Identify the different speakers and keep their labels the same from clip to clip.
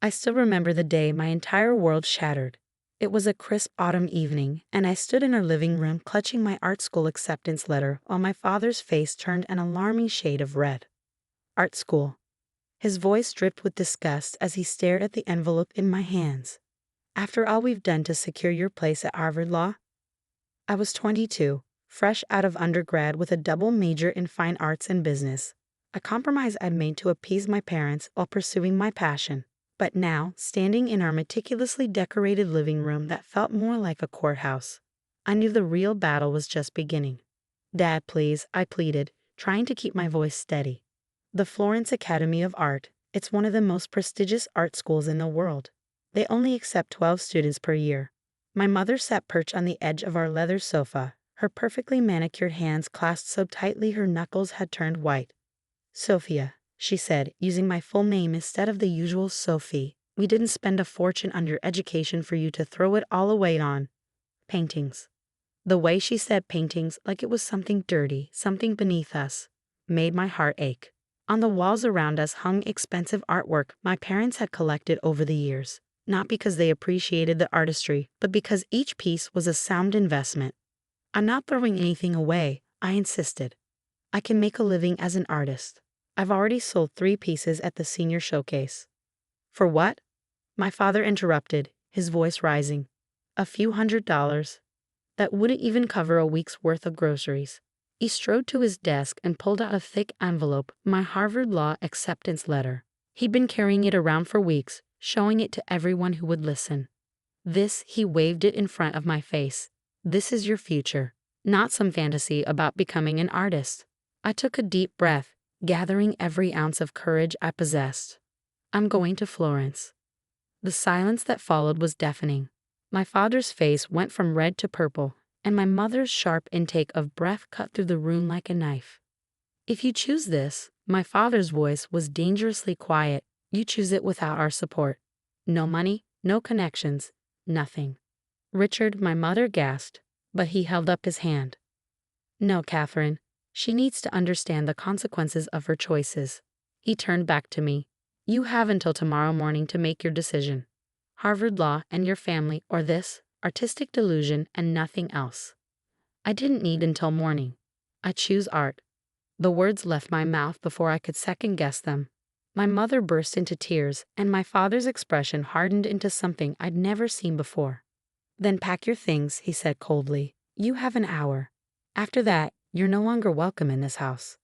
Speaker 1: I still remember the day my entire world shattered. It was a crisp autumn evening, and I stood in our living room clutching my art school acceptance letter while my father's face turned an alarming shade of red. Art school. His voice dripped with disgust as he stared at the envelope in my hands. After all we've done to secure your place at Harvard Law? I was 22, fresh out of undergrad with a double major in fine arts and business, a compromise I'd made to appease my parents while pursuing my passion. But now, standing in our meticulously decorated living room that felt more like a courthouse, I knew the real battle was just beginning. "Dad, please," I pleaded, trying to keep my voice steady. "The Florence Academy of Art. It's one of the most prestigious art schools in the world. They only accept 12 students per year." My mother sat perched on the edge of our leather sofa, her perfectly manicured hands clasped so tightly her knuckles had turned white. "Sophia," she said, using my full name instead of the usual Sophie, "we didn't spend a fortune on your education for you to throw it all away on paintings." The way she said paintings, like it was something dirty, something beneath us, made my heart ache. On the walls around us hung expensive artwork my parents had collected over the years, not because they appreciated the artistry, but because each piece was a sound investment. "I'm not throwing anything away," I insisted. "I can make a living as an artist. I've already sold 3 pieces at the senior showcase." "For what?" my father interrupted, his voice rising. "A few $100s. That wouldn't even cover a week's worth of groceries." He strode to his desk and pulled out a thick envelope, my Harvard Law acceptance letter. He'd been carrying it around for weeks, showing it to everyone who would listen. "This," he waved it in front of my face. "This is your future, not some fantasy about becoming an artist." I took a deep breath, gathering every ounce of courage I possessed. "I'm going to Florence." The silence that followed was deafening. My father's face went from red to purple, and my mother's sharp intake of breath cut through the room like a knife. "If you choose this," my father's voice was dangerously quiet, "you choose it without our support. No money, no connections, nothing." "Richard," my mother gasped, but he held up his hand. "No, Catherine. She needs to understand the consequences of her choices." He turned back to me. "You have until tomorrow morning to make your decision. Harvard Law and your family, or this artistic delusion and nothing else." I didn't need until morning. "I choose art." The words left my mouth before I could second-guess them. My mother burst into tears, and my father's expression hardened into something I'd never seen before. "Then pack your things," he said coldly. "You have an hour. After that, you're no longer welcome in this house."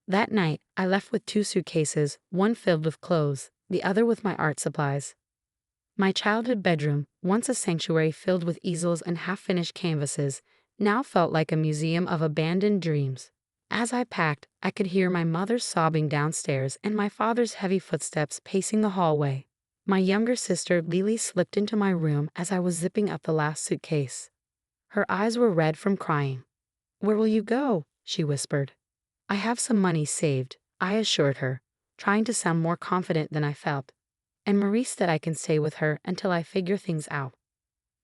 Speaker 1: That night, I left with 2 suitcases, one filled with clothes, the other with my art supplies. My childhood bedroom, once a sanctuary filled with easels and half-finished canvases, now felt like a museum of abandoned dreams. As I packed, I could hear my mother sobbing downstairs and my father's heavy footsteps pacing the hallway. My younger sister Lily slipped into my room as I was zipping up the last suitcase. Her eyes were red from crying. "Where will you go?" she whispered. "I have some money saved," I assured her, trying to sound more confident than I felt. "And Marie said I can stay with her until I figure things out."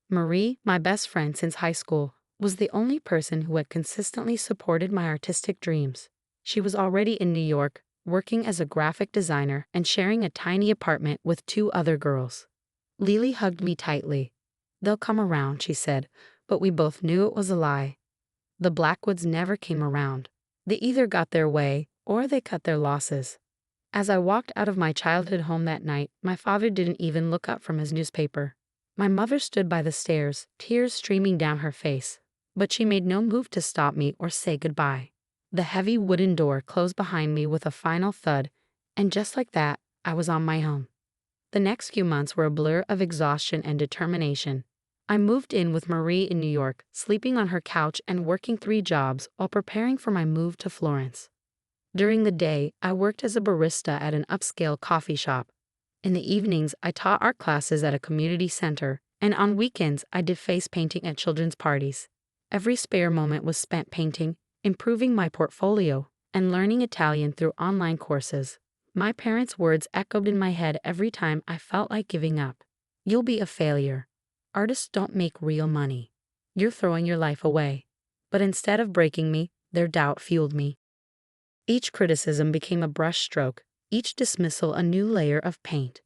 Speaker 1: Marie, my best friend since high school, was the only person who had consistently supported my artistic dreams. She was already in New York, working as a graphic designer and sharing a tiny apartment with 2 other girls. Lily hugged me tightly. "They'll come around," she said, but we both knew it was a lie. The Blackwoods never came around. They either got their way, or they cut their losses. As I walked out of my childhood home that night, my father didn't even look up from his newspaper. My mother stood by the stairs, tears streaming down her face, but she made no move to stop me or say goodbye. The heavy wooden door closed behind me with a final thud, and just like that, I was on my own. The next few months were a blur of exhaustion and determination. I moved in with Marie in New York, sleeping on her couch and working 3 jobs while preparing for my move to Florence. During the day, I worked as a barista at an upscale coffee shop. In the evenings, I taught art classes at a community center, and on weekends, I did face painting at children's parties. Every spare moment was spent painting, improving my portfolio, and learning Italian through online courses. My parents' words echoed in my head every time I felt like giving up. "You'll be a failure. Artists don't make real money. You're throwing your life away." But instead of breaking me, their doubt fueled me. Each criticism became a brushstroke, each dismissal a new layer of paint.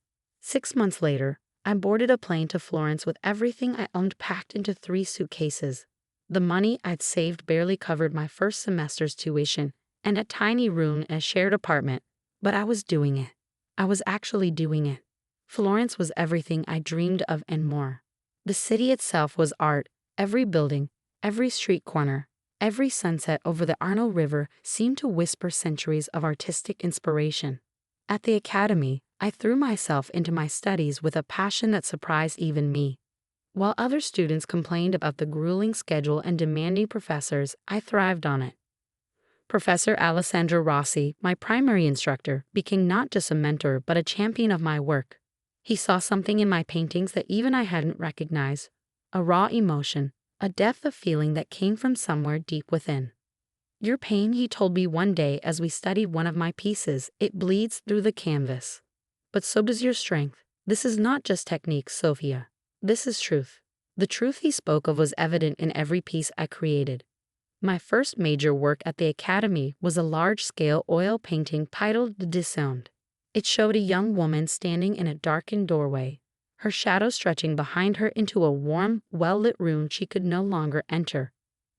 Speaker 1: 6 months later, I boarded a plane to Florence with everything I owned packed into 3 suitcases. The money I'd saved barely covered my first semester's tuition and a tiny room in a shared apartment, but I was doing it. I was actually doing it. Florence was everything I dreamed of and more. The city itself was art. Every building, every street corner, every sunset over the Arno River seemed to whisper centuries of artistic inspiration. At the academy, I threw myself into my studies with a passion that surprised even me. While other students complained about the grueling schedule and demanding professors, I thrived on it. Professor Alessandro Rossi, my primary instructor, became not just a mentor but a champion of my work. He saw something in my paintings that even I hadn't recognized, a raw emotion, a depth of feeling that came from somewhere deep within. Your pain, he told me one day as we studied one of my pieces, it bleeds through the canvas. But so does your strength. This is not just technique, Sophia. This is truth. The truth he spoke of was evident in every piece I created. My first major work at the Academy was a large-scale oil painting titled Disgust. It showed a young woman standing in a darkened doorway, her shadow stretching behind her into a warm, well-lit room she could no longer enter.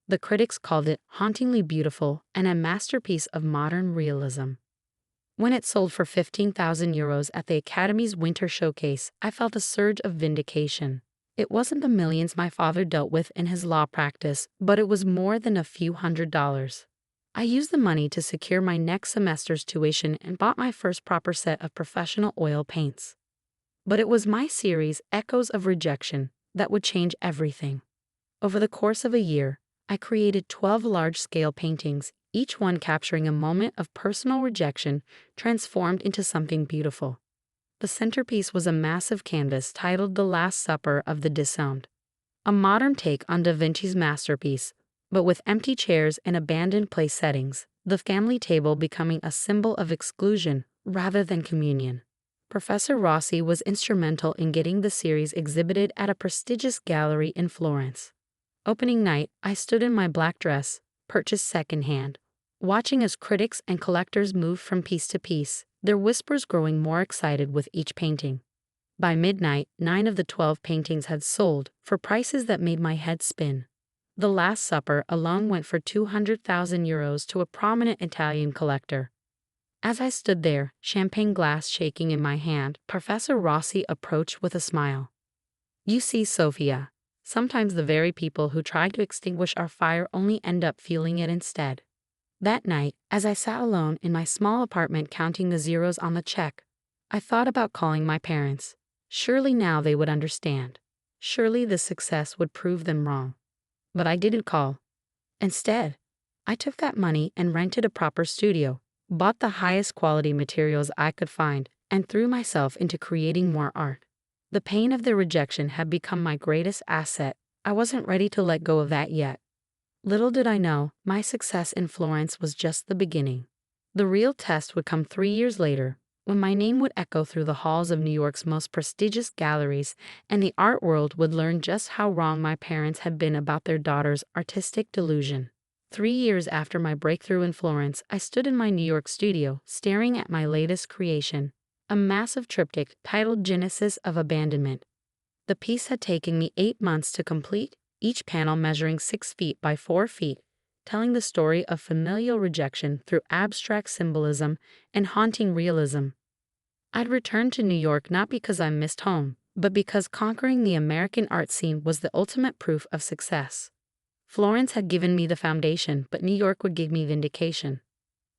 Speaker 1: The critics called it hauntingly beautiful and a masterpiece of modern realism. When it sold for €15,000 at the Academy's winter showcase, I felt a surge of vindication. It wasn't the millions my father dealt with in his law practice, but it was more than a few $100s. I used the money to secure my next semester's tuition and bought my first proper set of professional oil paints. But it was my series, Echoes of Rejection, that would change everything. Over the course of a year, I created 12 large-scale paintings, each one capturing a moment of personal rejection transformed into something beautiful. The centerpiece was a massive canvas titled The Last Supper of the Disowned, a modern take on Da Vinci's masterpiece, but with empty chairs and abandoned place settings, the family table becoming a symbol of exclusion rather than communion. Professor Rossi was instrumental in getting the series exhibited at a prestigious gallery in Florence. Opening night, I stood in my black dress, purchased secondhand, watching as critics and collectors moved from piece to piece, their whispers growing more excited with each painting. By midnight, 9 of the 12 paintings had sold for prices that made my head spin. The Last Supper alone went for €200,000 to a prominent Italian collector. As I stood there, champagne glass shaking in my hand, Professor Rossi approached with a smile. "You see, Sophia, sometimes the very people who try to extinguish our fire only end up fueling it instead." That night, as I sat alone in my small apartment counting the zeros on the check, I thought about calling my parents. Surely now they would understand. Surely this success would prove them wrong. But I didn't call. Instead, I took that money and rented a proper studio, bought the highest quality materials I could find, and threw myself into creating more art. The pain of their rejection had become my greatest asset. I wasn't ready to let go of that yet. Little did I know, my success in Florence was just the beginning. The real test would come 3 years later, when my name would echo through the halls of New York's most prestigious galleries, and the art world would learn just how wrong my parents had been about their daughter's artistic delusion. 3 years after my breakthrough in Florence, I stood in my New York studio, staring at my latest creation, a massive triptych titled Genesis of Abandonment. The piece had taken me 8 months to complete, each panel measuring 6 feet by 4 feet, telling the story of familial rejection through abstract symbolism and haunting realism. I'd returned to New York not because I missed home, but because conquering the American art scene was the ultimate proof of success. Florence had given me the foundation, but New York would give me vindication.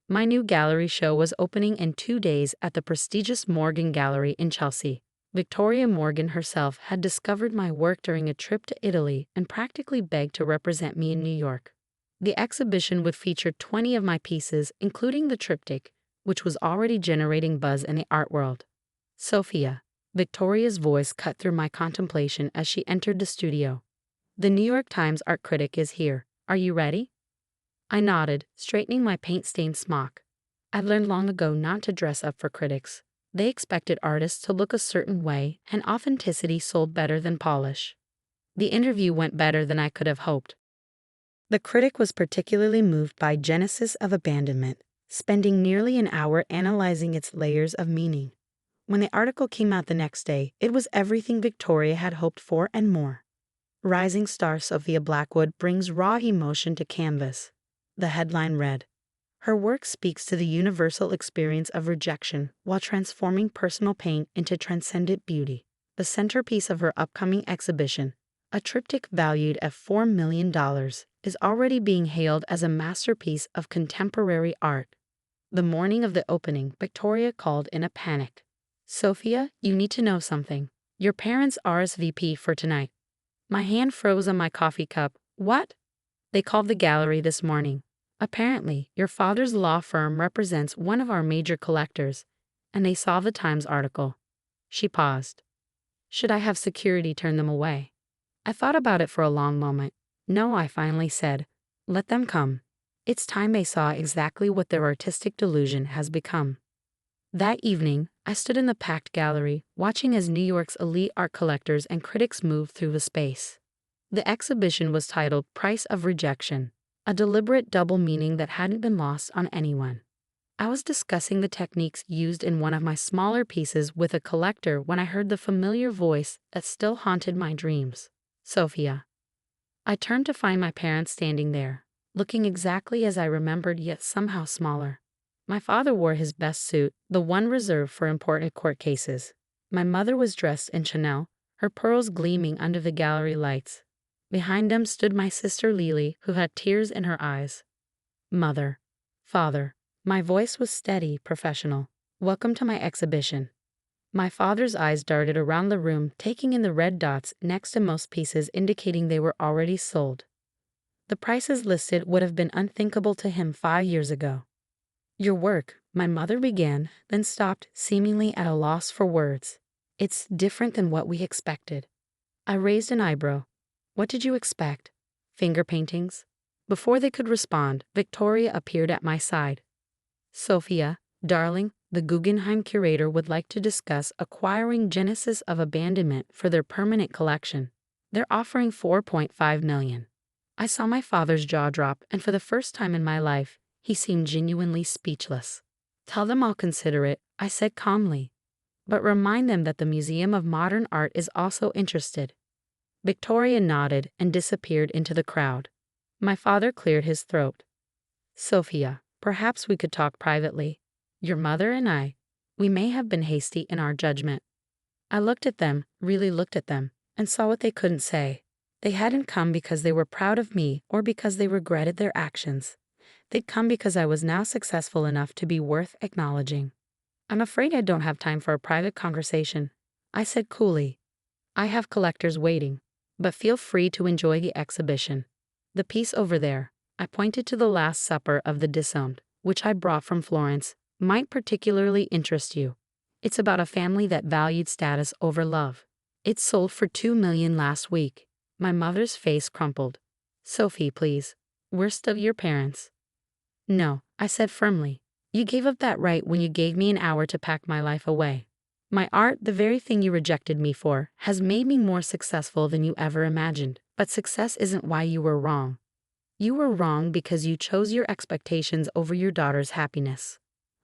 Speaker 1: My new gallery show was opening in 2 days at the prestigious Morgan Gallery in Chelsea. Victoria Morgan herself had discovered my work during a trip to Italy and practically begged to represent me in New York. The exhibition would feature 20 of my pieces, including the triptych, which was already generating buzz in the art world. "Sophia," Victoria's voice cut through my contemplation as she entered the studio. "The New York Times art critic is here. Are you ready?" I nodded, straightening my paint-stained smock. I'd learned long ago not to dress up for critics. They expected artists to look a certain way, and authenticity sold better than polish. The interview went better than I could have hoped. The critic was particularly moved by Genesis of Abandonment, spending nearly an hour analyzing its layers of meaning. When the article came out the next day, it was everything Victoria had hoped for and more. Rising star Sophia Blackwood brings raw emotion to canvas. The headline read, "Her work speaks to the universal experience of rejection while transforming personal pain into transcendent beauty." The centerpiece of her upcoming exhibition, a triptych valued at $4 million, is already being hailed as a masterpiece of contemporary art. The morning of the opening, Victoria called in a panic. "Sophia, you need to know something. Your parents RSVP for tonight." My hand froze on my coffee cup. "What?" "They called the gallery this morning. Apparently, your father's law firm represents one of our major collectors, and they saw the Times article." She paused. "Should I have security turn them away?" I thought about it for a long moment. "No," I finally said. "Let them come. It's time they saw exactly what their artistic delusion has become." That evening, I stood in the packed gallery, watching as New York's elite art collectors and critics moved through the space. The exhibition was titled "Price of Rejection," a deliberate double meaning that hadn't been lost on anyone. I was discussing the techniques used in one of my smaller pieces with a collector when I heard the familiar voice that still haunted my dreams. "Sophia." I turned to find my parents standing there, looking exactly as I remembered, yet somehow smaller. My father wore his best suit, the one reserved for important court cases. My mother was dressed in Chanel, her pearls gleaming under the gallery lights. Behind them stood my sister Lily, who had tears in her eyes. "Mother, father." My voice was steady, professional. "Welcome to my exhibition." My father's eyes darted around the room, taking in the red dots next to most pieces, indicating they were already sold. The prices listed would have been unthinkable to him 5 years ago. "Your work," my mother began, then stopped, seemingly at a loss for words. "It's different than what we expected." I raised an eyebrow. "What did you expect? Finger paintings?" Before they could respond, Victoria appeared at my side. "Sophia, darling, the Guggenheim curator would like to discuss acquiring Genesis of Abandonment for their permanent collection. They're offering $4.5 million. I saw my father's jaw drop, and for the first time in my life, he seemed genuinely speechless. "Tell them I'll consider it," I said calmly. "But remind them that the Museum of Modern Art is also interested." Victoria nodded and disappeared into the crowd. My father cleared his throat. "Sophia, perhaps we could talk privately. Your mother and I, we may have been hasty in our judgment." I looked at them, really looked at them, and saw what they couldn't say. They hadn't come because they were proud of me or because they regretted their actions. They'd come because I was now successful enough to be worth acknowledging. "I'm afraid I don't have time for a private conversation," I said coolly. "I have collectors waiting, but feel free to enjoy the exhibition. The piece over there," I pointed to the Last Supper of the Disowned, which I brought from Florence, "might particularly interest you. It's about a family that valued status over love. It sold for $2 million last week." My mother's face crumpled. "Sophie, please. We're still your parents." "No," I said firmly. "You gave up that right when you gave me an hour to pack my life away. My art, the very thing you rejected me for, has made me more successful than you ever imagined. But success isn't why you were wrong. You were wrong because you chose your expectations over your daughter's happiness."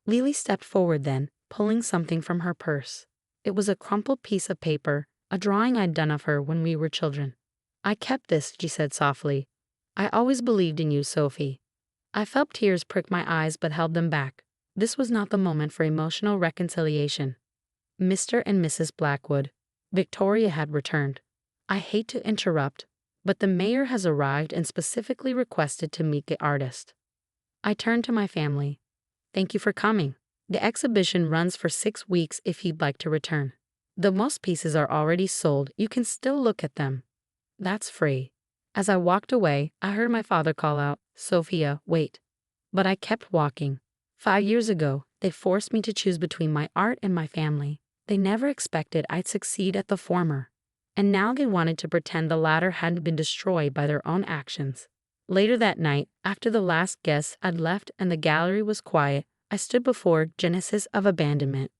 Speaker 1: Lily stepped forward then, pulling something from her purse. It was a crumpled piece of paper, a drawing I'd done of her when we were children. "I kept this," she said softly. "I always believed in you, Sophie." I felt tears prick my eyes but held them back. This was not the moment for emotional reconciliation. "Mr. and Mrs. Blackwood." Victoria had returned. "I hate to interrupt, but the mayor has arrived and specifically requested to meet the artist." I turned to my family. "Thank you for coming. The exhibition runs for 6 weeks if you'd like to return. Though most pieces are already sold, you can still look at them. That's free." As I walked away, I heard my father call out, "Sophia, wait." But I kept walking. 5 years ago, they forced me to choose between my art and my family. They never expected I'd succeed at the former. And now they wanted to pretend the latter hadn't been destroyed by their own actions. Later that night, after the last guest had left and the gallery was quiet, I stood before Genesis of Abandonment.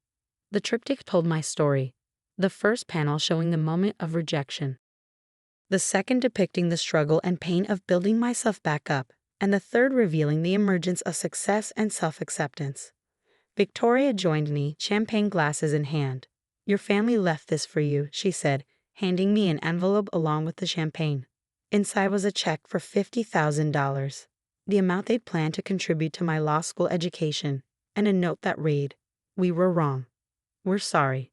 Speaker 1: The triptych told my story. The first panel showing the moment of rejection, the second depicting the struggle and pain of building myself back up, and the third revealing the emergence of success and self-acceptance. Victoria joined me, champagne glasses in hand. Your family left this for you, she said, handing me an envelope along with the champagne. Inside was a check for $50,000, the amount they'd planned to contribute to my law school education, and a note that read, "We were wrong. We're sorry."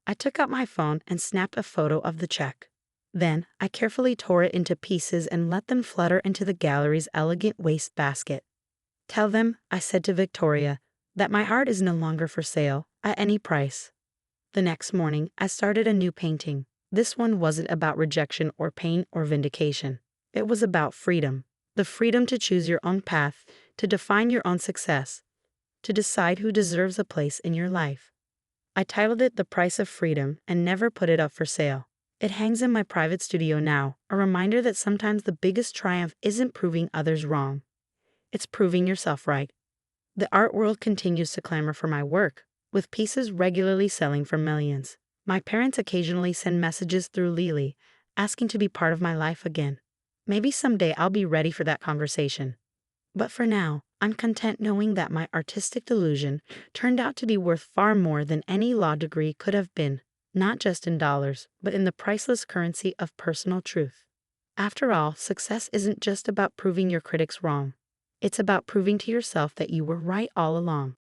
Speaker 1: I took out my phone and snapped a photo of the check. Then I carefully tore it into pieces and let them flutter into the gallery's elegant waste basket. "Tell them," I said to Victoria, "that my art is no longer for sale, at any price." The next morning, I started a new painting. This one wasn't about rejection or pain or vindication. It was about freedom. The freedom to choose your own path, to define your own success, to decide who deserves a place in your life. I titled it "The Price of Freedom" and never put it up for sale. It hangs in my private studio now, a reminder that sometimes the biggest triumph isn't proving others wrong. It's proving yourself right. The art world continues to clamor for my work, with pieces regularly selling for millions. My parents occasionally send messages through Lily, asking to be part of my life again. Maybe someday I'll be ready for that conversation. But for now, I'm content knowing that my artistic delusion turned out to be worth far more than any law degree could have been, not just in dollars, but in the priceless currency of personal truth. After all, success isn't just about proving your critics wrong. It's about proving to yourself that you were right all along.